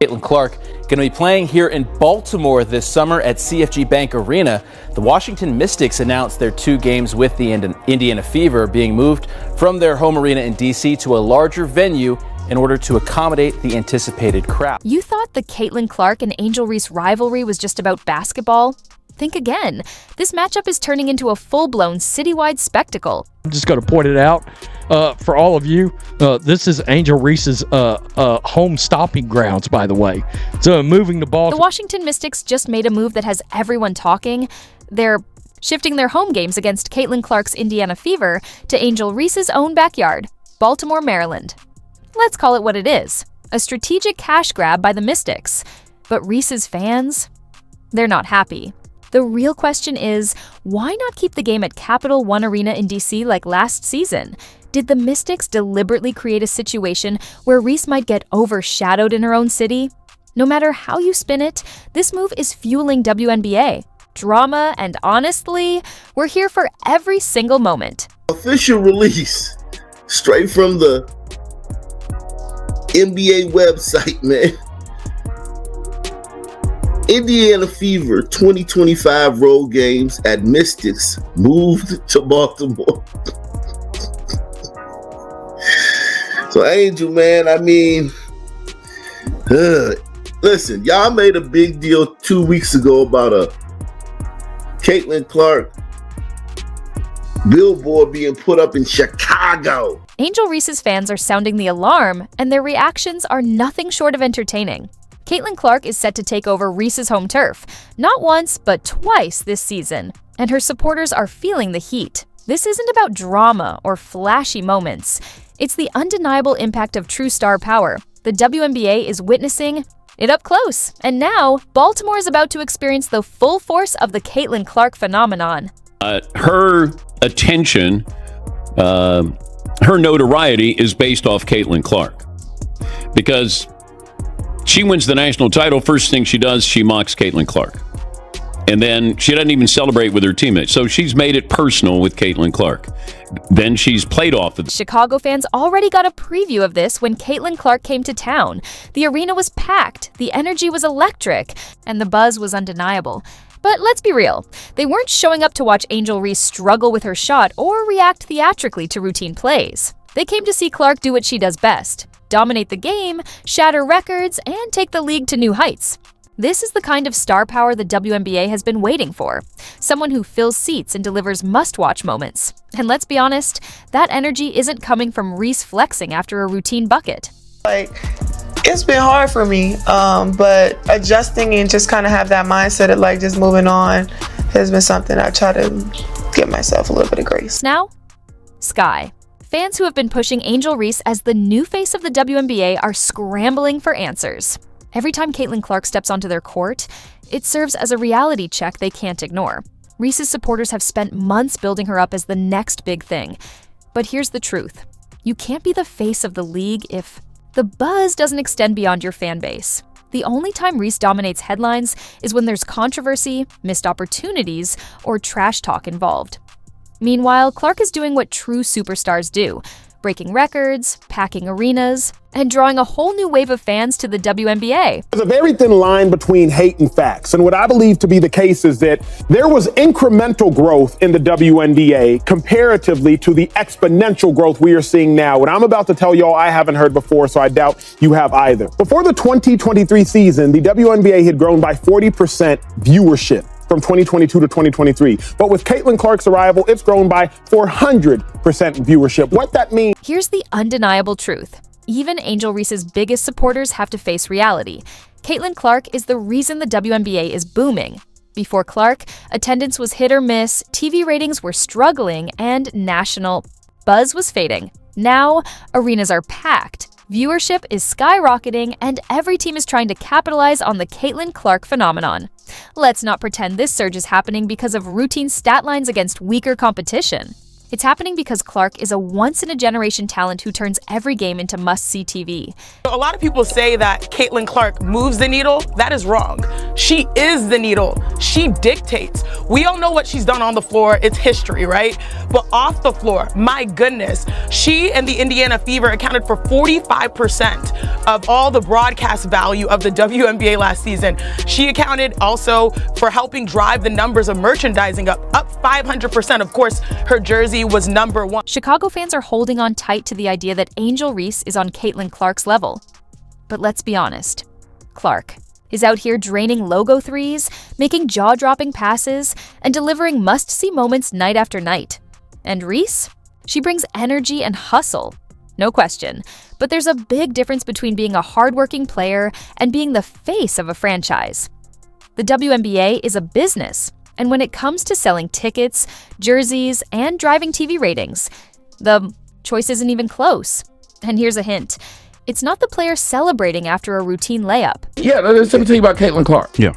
Caitlin Clark going to be playing here in Baltimore this summer at CFG Bank Arena. The Washington Mystics announced their 2 games with the Indiana Fever being moved from their home arena in D.C. to a larger venue in order to accommodate the anticipated crowd. You thought the Caitlin Clark and Angel Reese rivalry was just about basketball? Think again. This matchup is turning into a full-blown citywide spectacle. I'm just going to point it out for all of you. This is Angel Reese's home stomping grounds, by the way. So moving the ball. The Washington Mystics just made a move that has everyone talking. They're shifting their home games against Caitlin Clark's Indiana Fever to Angel Reese's own backyard, Baltimore, Maryland. Let's call it what it is, a strategic cash grab by the Mystics. But Reese's fans, they're not happy. The real question is, why not keep the game at Capital One Arena in D.C. like last season? Did the Mystics deliberately create a situation where Reese might get overshadowed in her own city? No matter how you spin it, this move is fueling WNBA. Drama, and honestly, we're here for every single moment. Official release, straight from the NBA website, man. Indiana Fever 2025 road games at Mystics moved to Baltimore. So Angel, man, I mean, listen, y'all made a big deal 2 weeks ago about a Caitlin Clark billboard being put up in Chicago. Angel Reese's fans are sounding the alarm, and their reactions are nothing short of entertaining. Caitlin Clark is set to take over Reese's home turf, not once, but twice this season, and her supporters are feeling the heat. This isn't about drama or flashy moments. It's the undeniable impact of true star power. The WNBA is witnessing it up close, and now Baltimore is about to experience the full force of the Caitlin Clark phenomenon. Her attention, her notoriety is based off Caitlin Clark, because she wins the national title. First thing she does, she mocks Caitlin Clark. And then she doesn't even celebrate with her teammates. So she's made it personal with Caitlin Clark. Then she's played off of it. Chicago fans already got a preview of this when Caitlin Clark came to town. The arena was packed, the energy was electric, and the buzz was undeniable. But let's be real, they weren't showing up to watch Angel Reese struggle with her shot or react theatrically to routine plays. They came to see Clark do what she does best: dominate the game, shatter records, and take the league to new heights. This is the kind of star power the WNBA has been waiting for. Someone who fills seats and delivers must-watch moments. And let's be honest, that energy isn't coming from Reese flexing after a routine bucket. It's been hard for me, but adjusting and just kind of have that mindset of just moving on has been something I try to give myself a little bit of grace. Now, Sky. Fans who have been pushing Angel Reese as the new face of the WNBA are scrambling for answers. Every time Caitlin Clark steps onto their court, it serves as a reality check they can't ignore. Reese's supporters have spent months building her up as the next big thing. But here's the truth. You can't be the face of the league if the buzz doesn't extend beyond your fan base. The only time Reese dominates headlines is when there's controversy, missed opportunities, or trash talk involved. Meanwhile, Clark is doing what true superstars do: breaking records, packing arenas, and drawing a whole new wave of fans to the WNBA. There's a very thin line between hate and facts, and what I believe to be the case is that there was incremental growth in the WNBA comparatively to the exponential growth we are seeing now. What I'm about to tell y'all I haven't heard before, so I doubt you have either. Before the 2023 season, the WNBA had grown by 40% viewership from 2022 to 2023. But with Caitlin Clark's arrival, it's grown by 400% viewership. What that means... Here's the undeniable truth. Even Angel Reese's biggest supporters have to face reality. Caitlin Clark is the reason the WNBA is booming. Before Clark, attendance was hit or miss, TV ratings were struggling, and national buzz was fading. Now, arenas are packed. Viewership is skyrocketing, and every team is trying to capitalize on the Caitlin Clark phenomenon. Let's not pretend this surge is happening because of routine stat lines against weaker competition. It's happening because Clark is a once-in-a-generation talent who turns every game into must-see TV. A lot of people say that Caitlin Clark moves the needle. That is wrong. She is the needle. She dictates. We all know what she's done on the floor. It's history, right? but off the floor, my goodness, she and the Indiana Fever accounted for 45% of all the broadcast value of the WNBA last season. She accounted also for helping drive the numbers of merchandising up 500%. Of course, her jersey was number one. Chicago fans are holding on tight to the idea that Angel Reese is on Caitlin Clark's level. But let's be honest, Clark is out here draining logo threes, making jaw-dropping passes, and delivering must-see moments night after night. And Reese? She brings energy and hustle, no question. But there's a big difference between being a hardworking player and being the face of a franchise. The WNBA is a business, and when it comes to selling tickets, jerseys, and driving TV ratings, the choice isn't even close. And here's a hint. It's not the player celebrating after a routine layup. Yeah, let me tell you about Caitlin Clark. Yeah.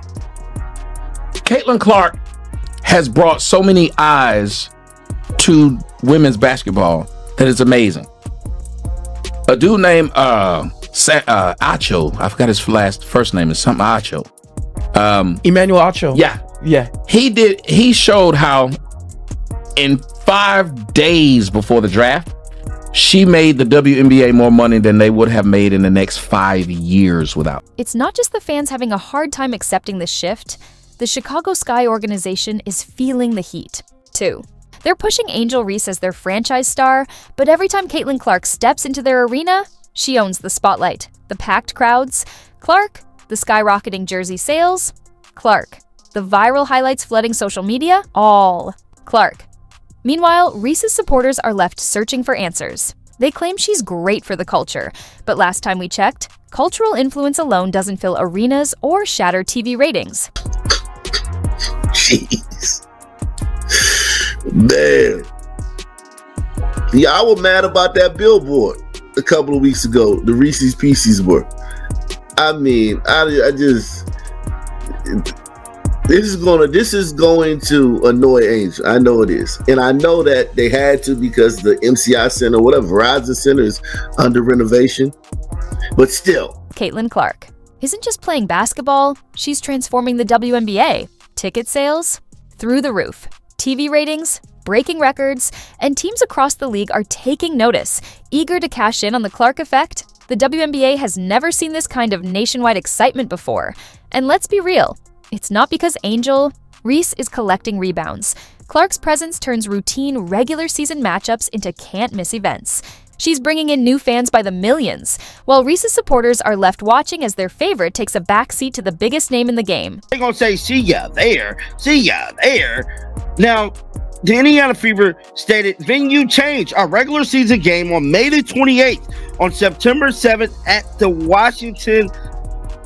Caitlin Clark has brought so many eyes to women's basketball that it's amazing. A dude named Acho, I forgot his first name, is something Acho. Emmanuel Acho. Yeah. He showed how in 5 days before the draft, she made the WNBA more money than they would have made in the next 5 years without. It's not just the fans having a hard time accepting the shift. The Chicago Sky organization is feeling the heat, too. They're pushing Angel Reese as their franchise star, but every time Caitlin Clark steps into their arena, she owns the spotlight. The packed crowds, Clark. The skyrocketing jersey sales, Clark. The viral highlights flooding social media, all Clark. Meanwhile, Reese's supporters are left searching for answers. They claim she's great for the culture, but last time we checked, cultural influence alone doesn't fill arenas or shatter TV ratings. Jeez. Man. Y'all were mad about that billboard a couple of weeks ago. The Reese's Pieces were. I mean, I just... This is going to annoy Angel. I know it is. And I know that they had to because the MCI Center, whatever, Verizon Center is under renovation. But still. Caitlin Clark isn't just playing basketball, she's transforming the WNBA. Ticket sales? Through the roof. TV ratings? Breaking records. And teams across the league are taking notice, eager to cash in on the Clark effect. The WNBA has never seen this kind of nationwide excitement before. And let's be real. It's not because Angel Reese is collecting rebounds. Clark's presence turns routine regular season matchups into can't-miss events. She's bringing in new fans by the millions, while Reese's supporters are left watching as their favorite takes a backseat to the biggest name in the game. They're going to say, see ya there. Now, the Indiana Fever stated, venue change, our regular season game on May the 28th. On September 7th at the Washington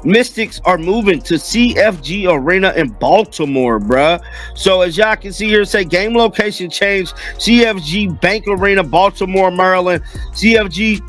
Mystics are moving to CFG Arena in Baltimore, bruh. So as y'all can see here, say game location change, CFG Bank Arena, Baltimore, Maryland. CFG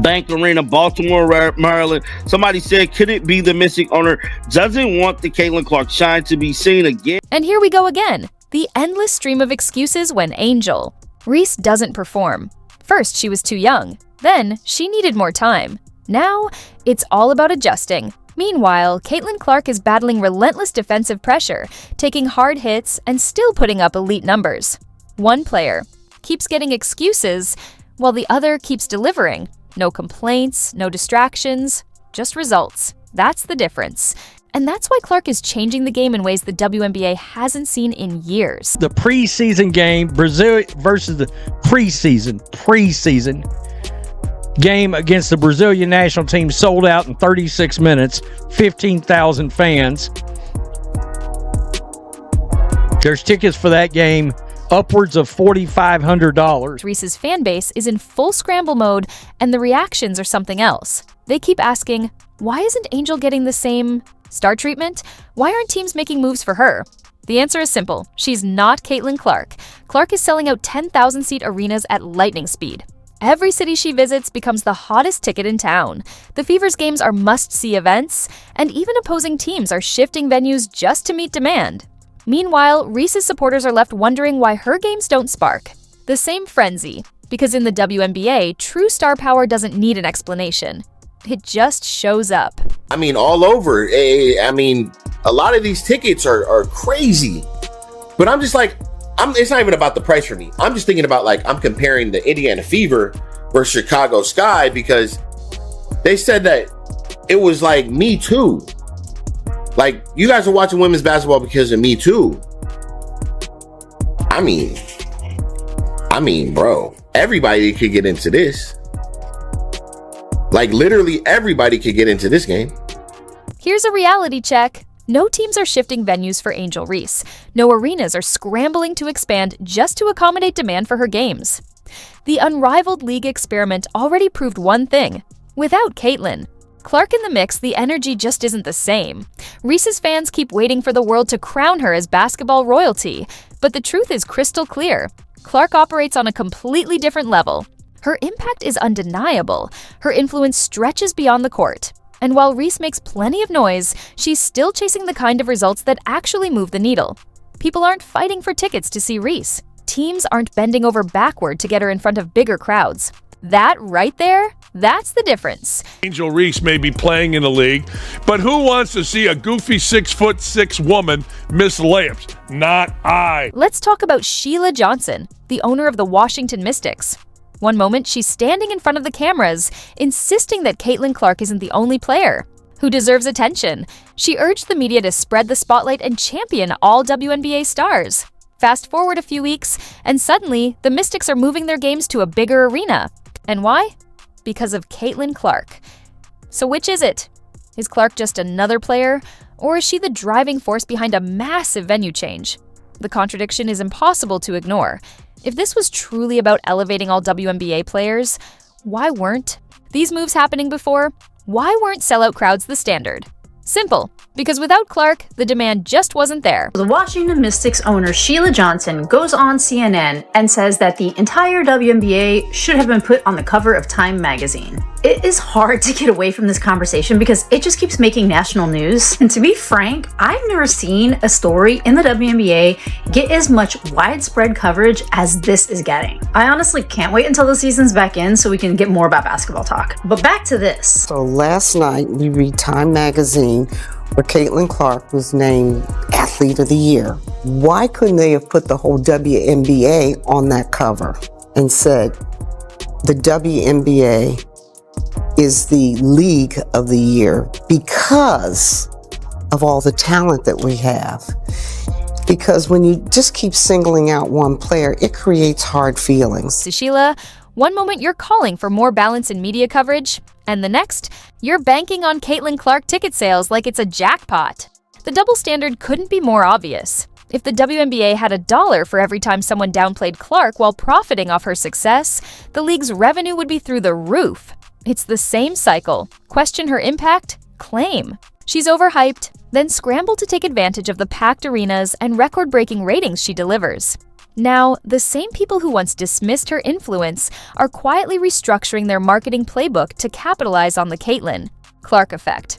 Bank Arena, Baltimore, Maryland. Somebody said, could it be the Mystic owner doesn't want the Caitlin Clark shine to be seen again? And here we go again. The endless stream of excuses when Angel Reese doesn't perform. First, she was too young. Then, she needed more time. Now, it's all about adjusting. Meanwhile, Caitlin Clark is battling relentless defensive pressure, taking hard hits, and still putting up elite numbers. One player keeps getting excuses, while the other keeps delivering. No complaints, no distractions, just results. That's the difference. And that's why Clark is changing the game in ways the WNBA hasn't seen in years. The preseason game, Brazil versus the preseason game against the Brazilian national team sold out in 36 minutes, 15,000 fans. There's tickets for that game, upwards of $4,500. Reese's fan base is in full scramble mode, and the reactions are something else. They keep asking, why isn't Angel getting the same star treatment? Why aren't teams making moves for her? The answer is simple. She's not Caitlin Clark. Clark is selling out 10,000-seat arenas at lightning speed. Every city she visits becomes the hottest ticket in town. The Fever's games are must-see events, and even opposing teams are shifting venues just to meet demand. Meanwhile, Reese's supporters are left wondering why her games don't spark the same frenzy, because in the WNBA, true star power doesn't need an explanation. It just shows up. I mean, all over. I mean, a lot of these tickets are crazy. But I'm just like, it's not even about the price for me. I'm just thinking about, like, I'm comparing the Indiana Fever versus Chicago Sky, because they said that it was like Me Too. Like, you guys are watching women's basketball because of Me Too. I mean, bro, everybody could get into this. Like, literally everybody could get into this game. Here's a reality check. No teams are shifting venues for Angel Reese. No arenas are scrambling to expand just to accommodate demand for her games. The unrivaled league experiment already proved one thing. Without Caitlin Clark in the mix, the energy just isn't the same. Reese's fans keep waiting for the world to crown her as basketball royalty, but the truth is crystal clear. Clark operates on a completely different level. Her impact is undeniable. Her influence stretches beyond the court. And while Reese makes plenty of noise, she's still chasing the kind of results that actually move the needle. People aren't fighting for tickets to see Reese. Teams aren't bending over backward to get her in front of bigger crowds. That right there, that's the difference. Angel Reese may be playing in the league, but who wants to see a goofy 6'6" woman miss layups? Not I. Let's talk about Sheila Johnson, the owner of the Washington Mystics. One moment, she's standing in front of the cameras, insisting that Caitlin Clark isn't the only player who deserves attention. She urged the media to spread the spotlight and champion all WNBA stars. Fast forward a few weeks, and suddenly, the Mystics are moving their games to a bigger arena. And why? Because of Caitlin Clark. So which is it? Is Clark just another player, or is she the driving force behind a massive venue change? The contradiction is impossible to ignore. If this was truly about elevating all WNBA players, why weren't these moves happening before? Why weren't sellout crowds the standard? Simple, because without Clark, the demand just wasn't there. The Washington Mystics owner Sheila Johnson goes on CNN and says that the entire WNBA should have been put on the cover of Time magazine. It is hard to get away from this conversation because it just keeps making national news. And to be frank, I've never seen a story in the WNBA get as much widespread coverage as this is getting. I honestly can't wait until the season's back in so we can get more about basketball talk. But back to this. So last night we read Time magazine where Caitlin Clark was named Athlete of the Year. Why couldn't they have put the whole WNBA on that cover and said the WNBA is the league of the year because of all the talent that we have? Because when you just keep singling out one player, it creates hard feelings. To Sheila, one moment you're calling for more balance in media coverage, and the next, you're banking on Caitlin Clark ticket sales like it's a jackpot. The double standard couldn't be more obvious. If the WNBA had $1 for every time someone downplayed Clark while profiting off her success, the league's revenue would be through the roof. It's the same cycle. Question her impact? Claim. She's overhyped, then scramble to take advantage of the packed arenas and record-breaking ratings she delivers. Now, the same people who once dismissed her influence are quietly restructuring their marketing playbook to capitalize on the Caitlin Clark effect.